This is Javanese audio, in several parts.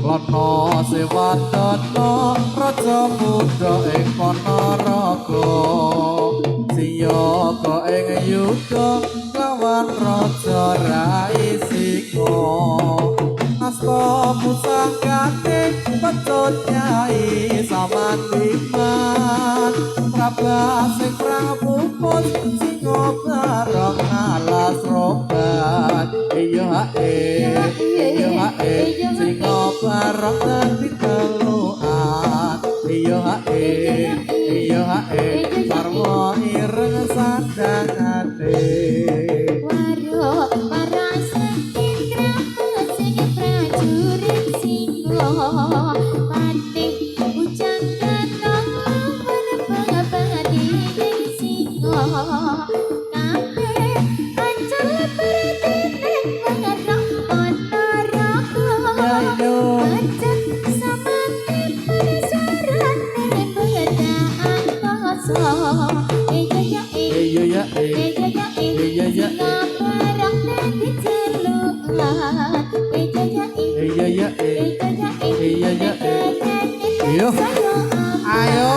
Lono Sewatana Raja Muda ing Ponorogo Siyaga ing yuda lawan Raja Rai Singa Asta pusakane pecut Nyai Samandiman Prabas sing Prabu Pus Singa bareng alas robat iya Singa bareng dadi telukan iya sarwa ireng sandangane waro paras indra sing prajurit Singa patih ujang kanong berbangabadi Singa kabeh ancel bertineng mengerok Ponorogo ancet sama timun sarane bedaan koso iya barang dadi celukan iya ayo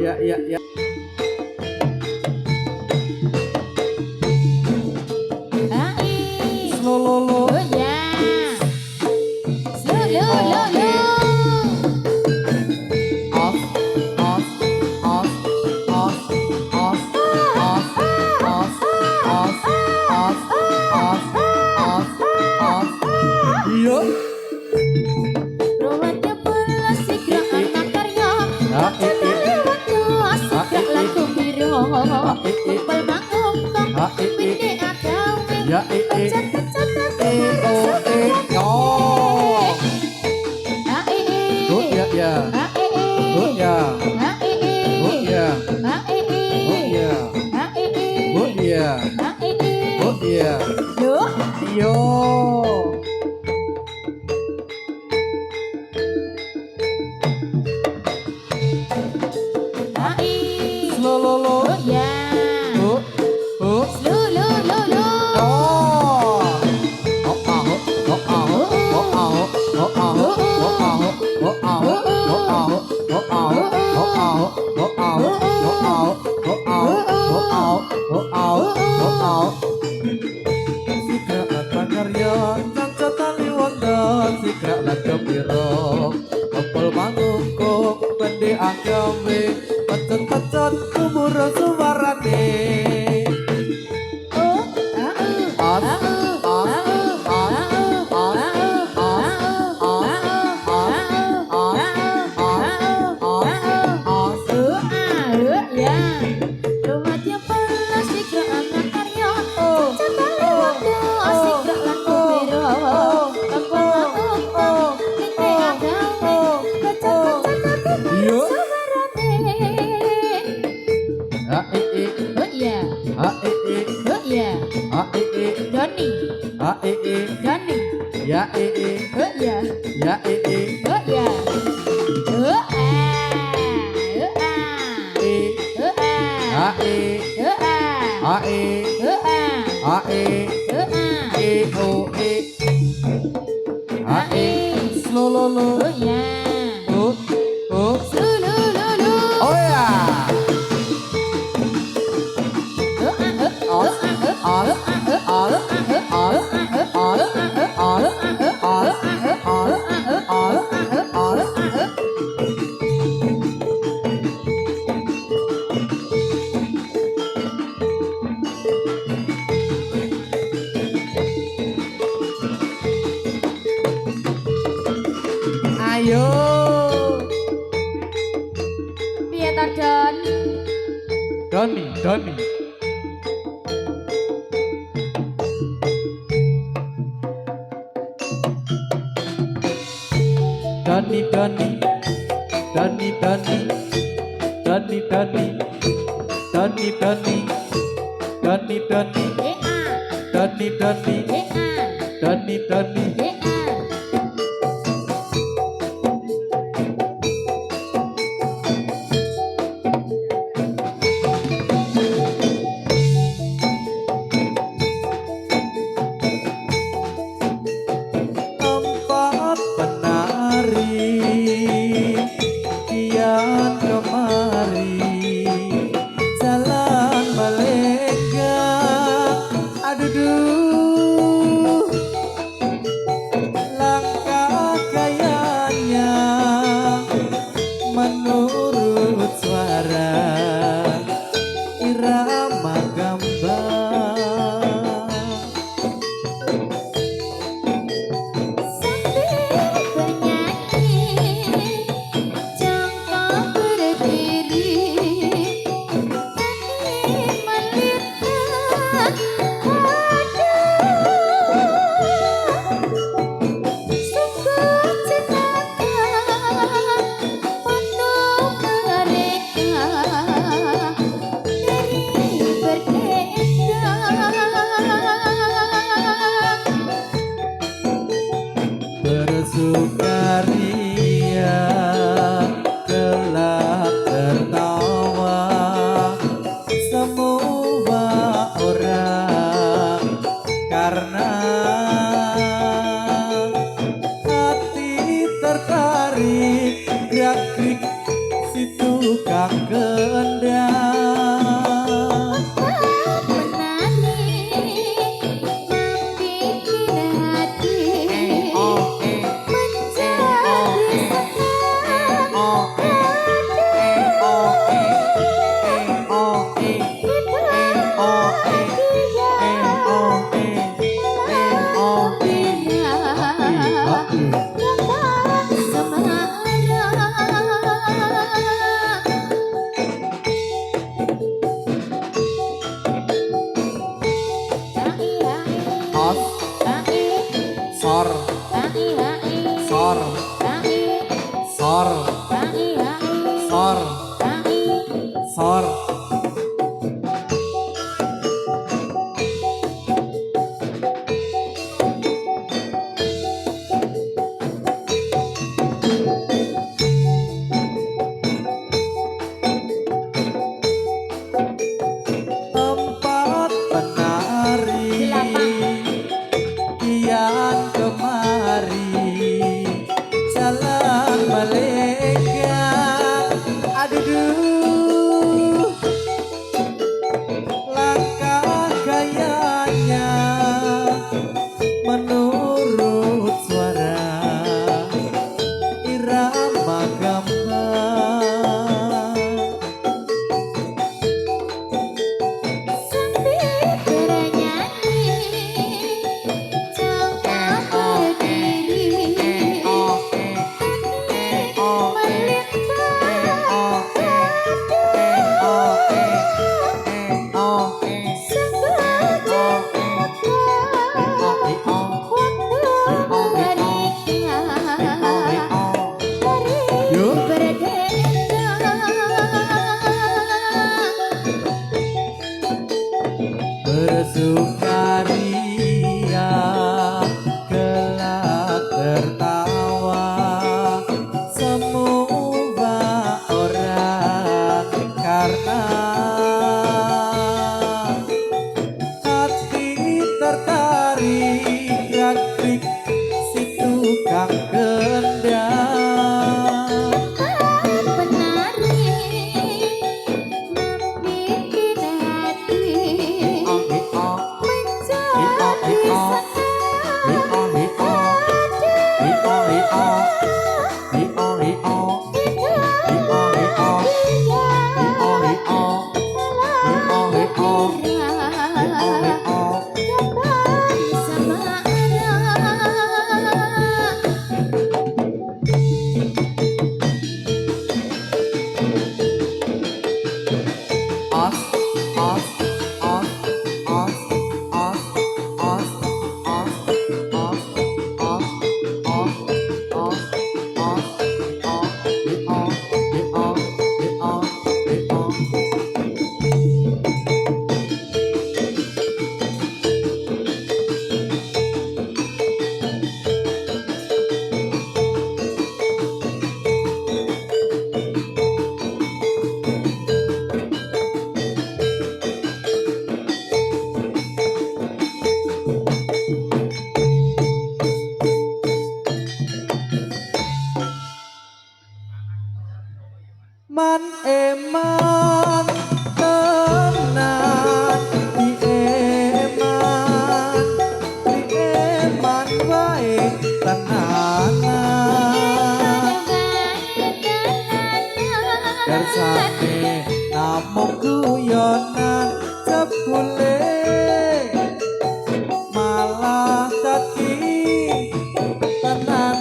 ya slololo oh ya slow iya Rawatnya pula sigra anak karya Kacana lewat doa sigra lagu biro Kumpul mangungkong Bini agawe Pecat-pecat aku yo good ya good ya yo slololo Sikra lagam biro Kumpul mangungkuk Bendi agawe Pecet-pecet kubur suarane Rawatnya pula sigra anak karya Kacana lewat doa sigra lagu biro Kumpul mangungkong Bini agawe Pecat-pecat aku Yo. suarane oh iya Doni Doni ya oh iya ya oh iya slololo oh iya Slulululu oh ya ayo piye ta Doni Doni Dani Dani Dani Dani Dani Dani Dani Dani Dani Dani Dani Dani Dani Dani bersukaria kelak tertawa semua orang karena hati tertarik gerak-gerik si tukang kendang. Sor, sor, sor, sor, sor. Tempat penari kian kemari jalan malaikat aduh langkah gayanya menurut suara irama gambang bersukaria kelak tertawa semua orang karena hati tertarik gerak-gerik si tukang kendang. Man eman tenan di eman wae tenanan kersane namung guyonan jebule malah dadi tenanan.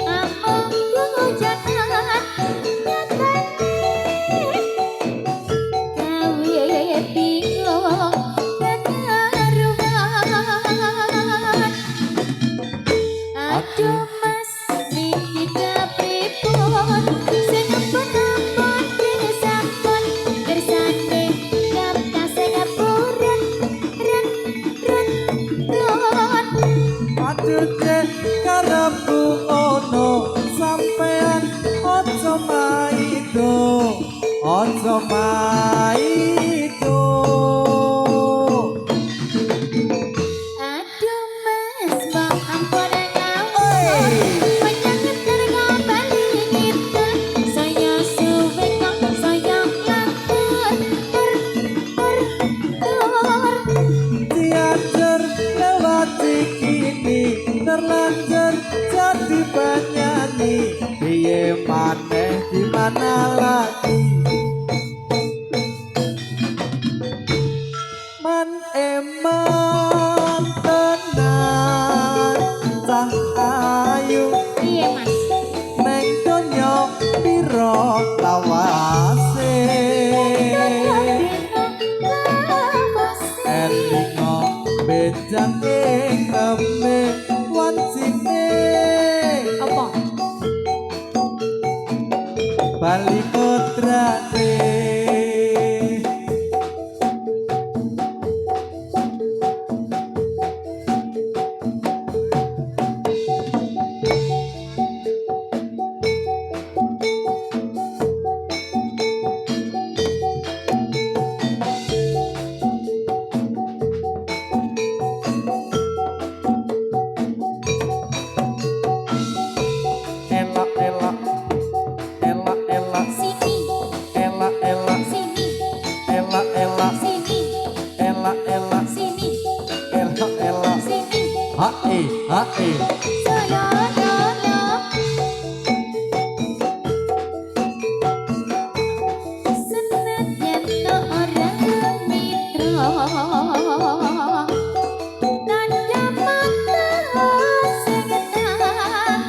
Among terlanjur jadi penyanyi piye maneh di mana lagi man eman tenan cah ayu Piye Mas? neng donya piro lawase elingo bejang ing rembe wancine Apa? bali putrane elak elak elak elak Sini, elak elak sini, elak elak sini, elak elak sini, elak elak sini. hae hae Soloolo. Senadyan to ora mitra, tanda mata sing tak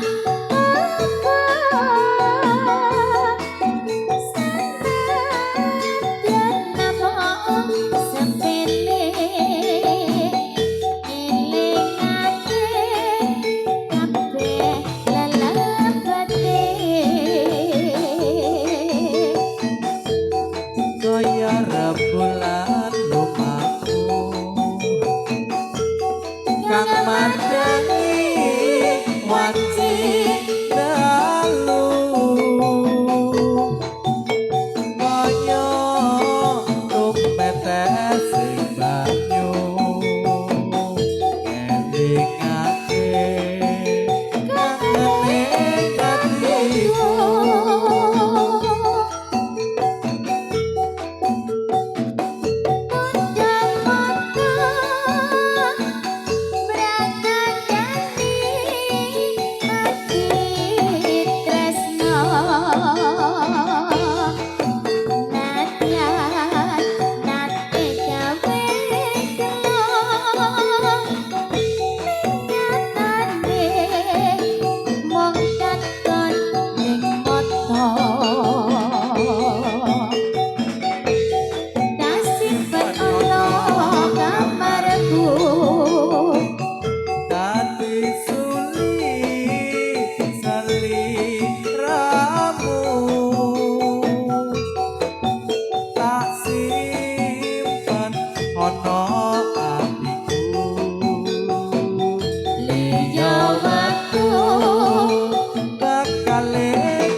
senadyan napa sepele elingake kabeh lelebete. kaya rembulan rumahku kang madangi wanci dalu kaya tumetes sing banyu elingake kangene atiku Nasib Allah kamarku. dadi suli seliramu tak simpen ana atiku Liya waktu bakal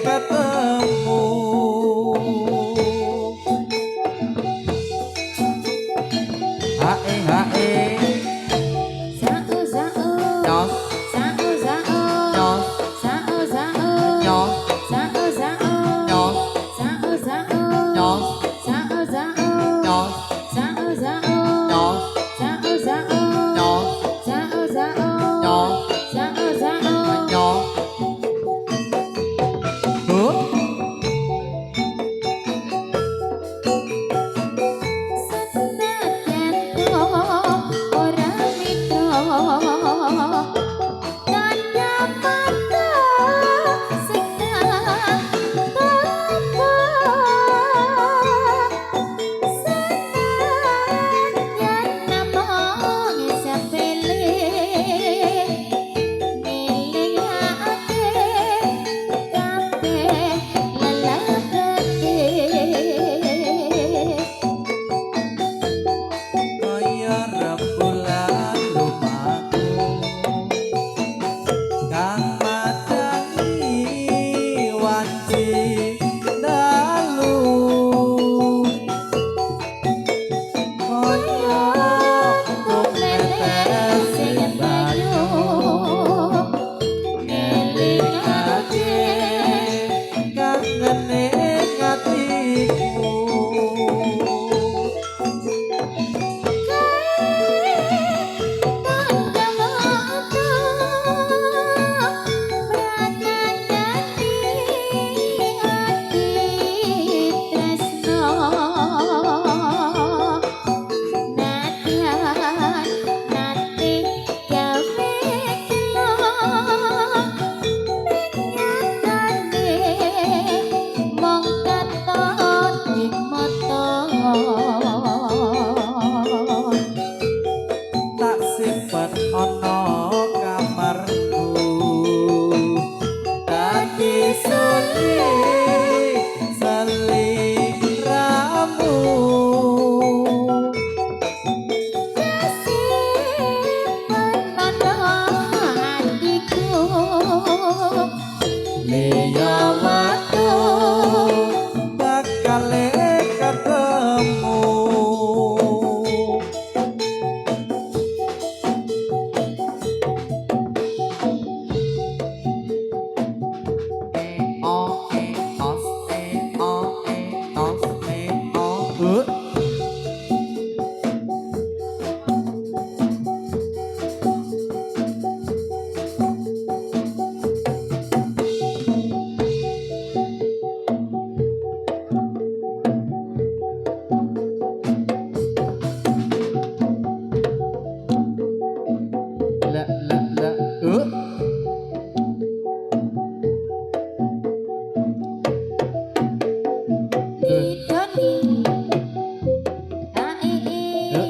ketemu hae hae Zau zau nyos Zau zau nyos Zau zau nyos Zau zau nyos Zau zau nyos Zau zau nyos Zau zau nyos Zau zau nyos Zau zau nyos Zau zau nyos huh? Senadyan to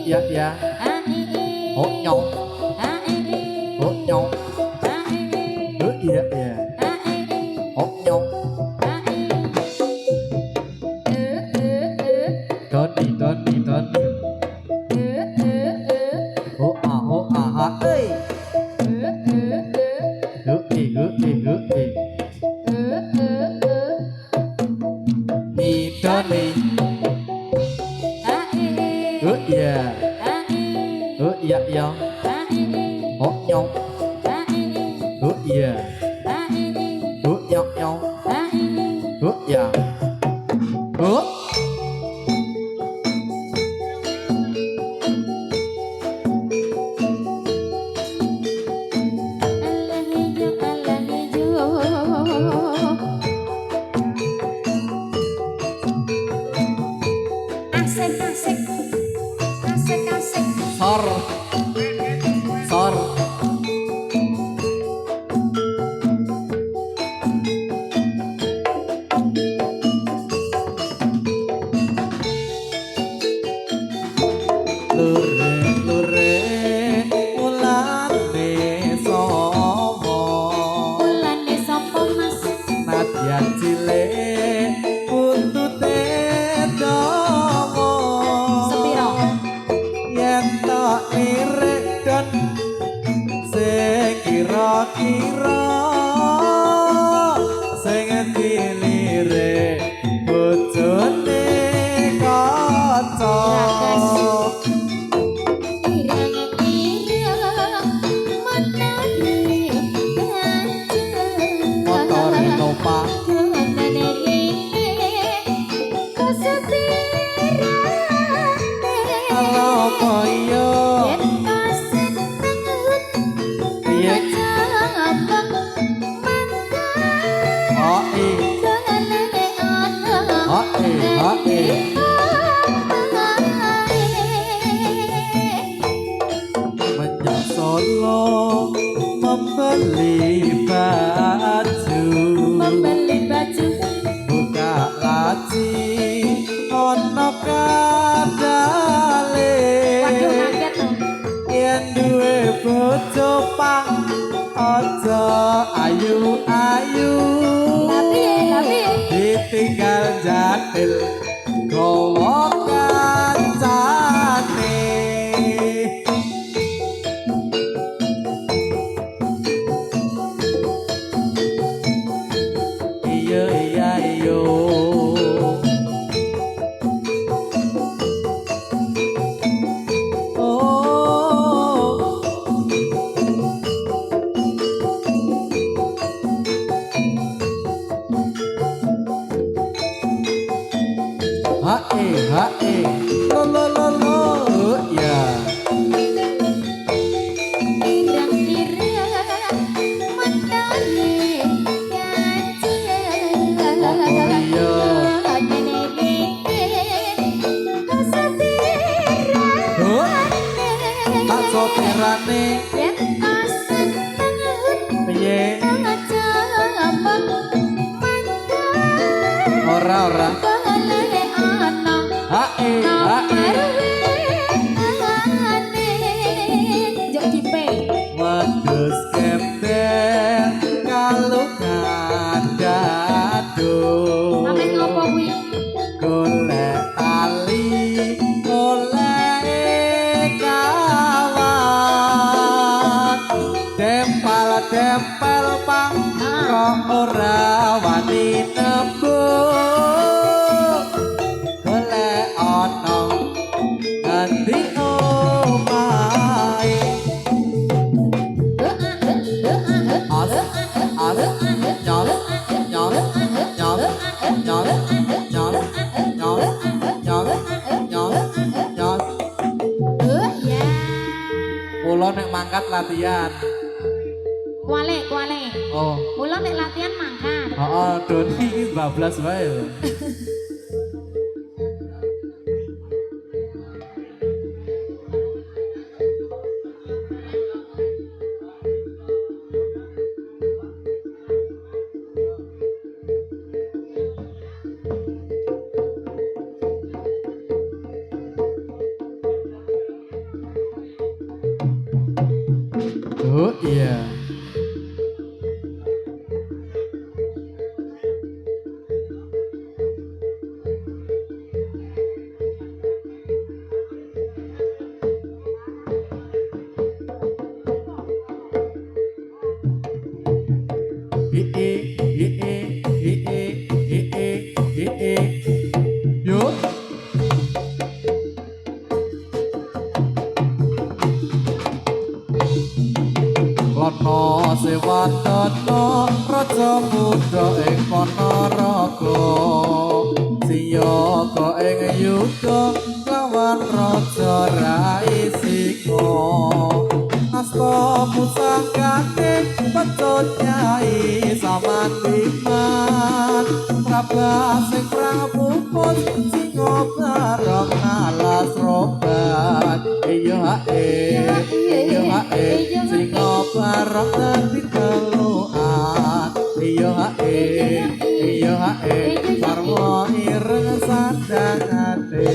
ya ya ho nyong ho nyong ya ya ho nyong Doni ho a ha ơi hứ đi Doni ya ya ho nhong ya nhong ya sor lure ulane sapa mas nadyan cilik buntute dawa sepiro yen tok lirik dan sing kira-kira sing dilirik bojone kaca motore numpak halo koyo Menjak Solo membeli baju buka laci ono kadale yen duwe bojo pang aja ayu-ayu ditinggal jatil gowo kancane iya iyo hae lo ya tak sopirane piye ora hae wedhus kemper kalungan gaduh Amen ngopo kuwi golek tali golek kawan tempel pang kok ora wani nembung golek ana ngendi omahe Kula nek mangkat latihan. Kuale. Oh. Kula nek latihan mangkat. Heeh, Doni iki bablas wae. Oh iya. Yuk. Lono Sewatana Raja Buddha ing Ponorogo Siyaga ing yuga lawan Raja Rai Singa Asta pusakane pecut Nyai Samandiman Prabas sing prapuput singa bareng alas robat iya singa bareng dadi teluan iya sarwa ireng sandangane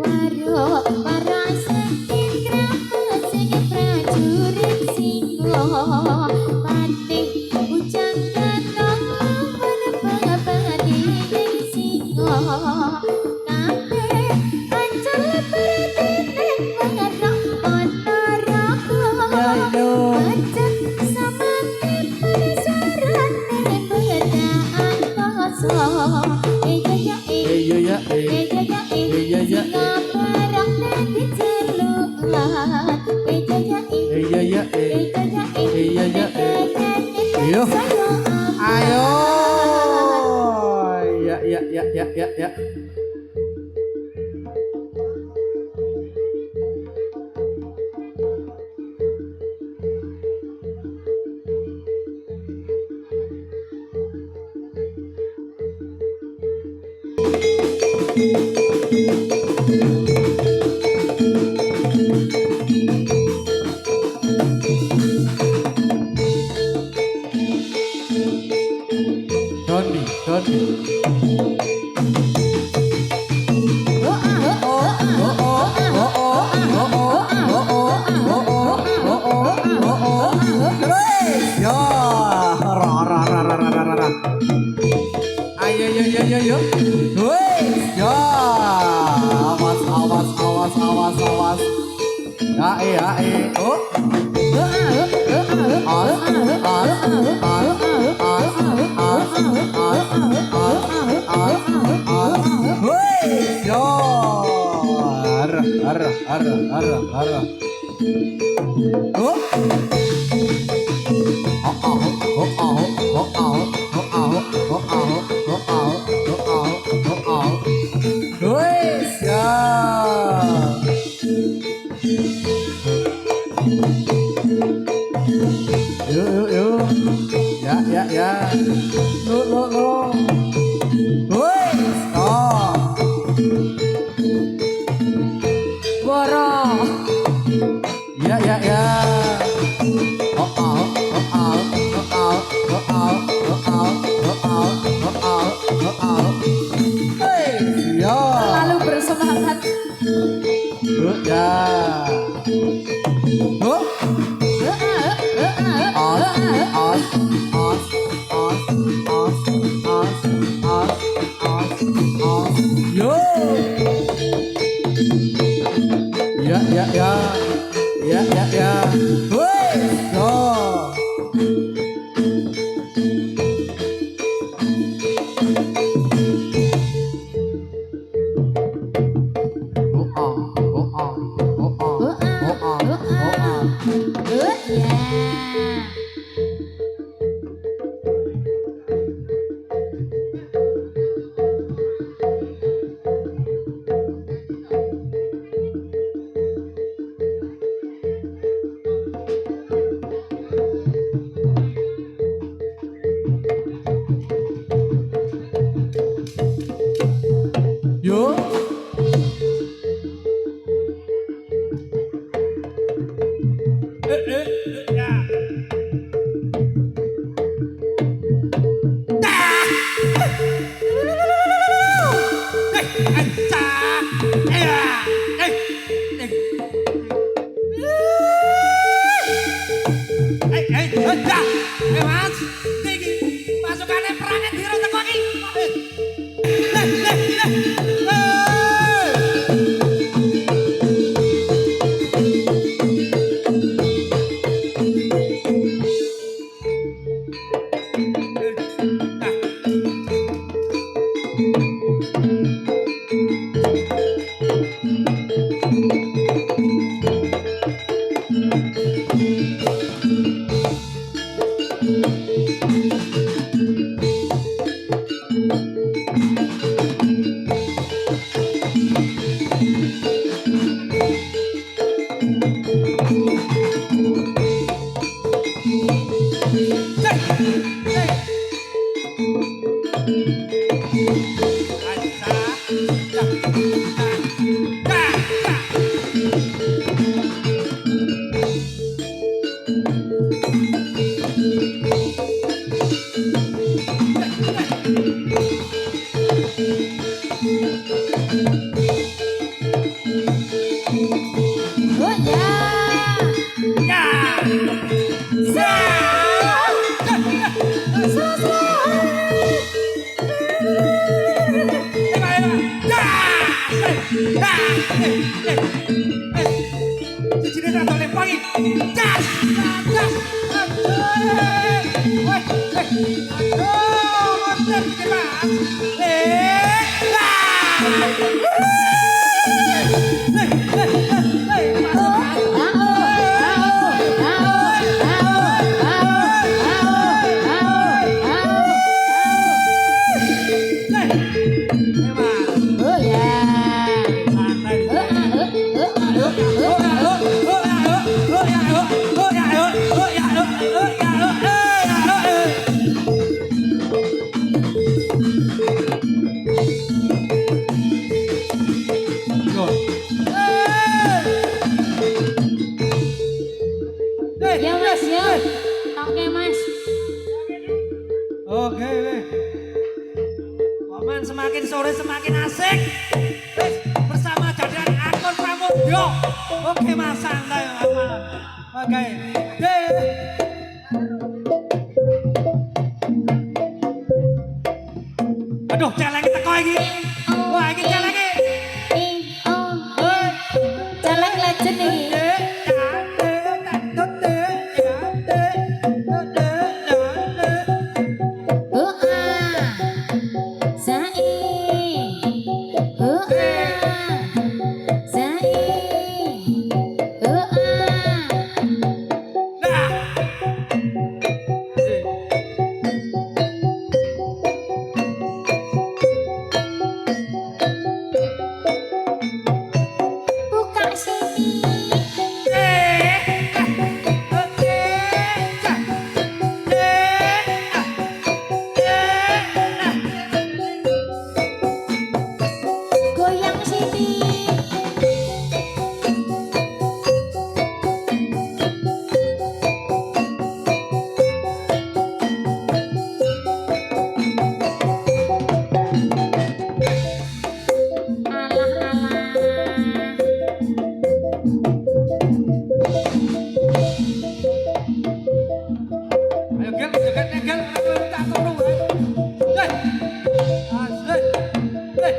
Waro paras indra sing prajurit singa patih ujang kanong berpengabadi singa kabeh ancel berdene mengerok Ponorogo ancet sama persuarane bedaan koso Ngaparang dadi celuan ayo ya. Doni. Ayo. Ya. Awas. Ya. Oh. Arah. Yuk. Ya. Lo. Ya. Terlalu bersemangat. Ya. Ya. Yo. Bijine tak oleh pangi. Jas. Jas. Woi. Aduh, monster iki, Mas. Ya Mas ya. Oke Mas. Oke, Paman semakin sore semakin asik. Wis bersama jajaran Akon Pramodyo. Oke Mas, santai Paman. Oke. Aduh, celeng teko iki. Wah, iki celeng iki. Celeng legend iki. Ayo gel, jogetnya gel, aku tak turun. Hei, asik. Hei.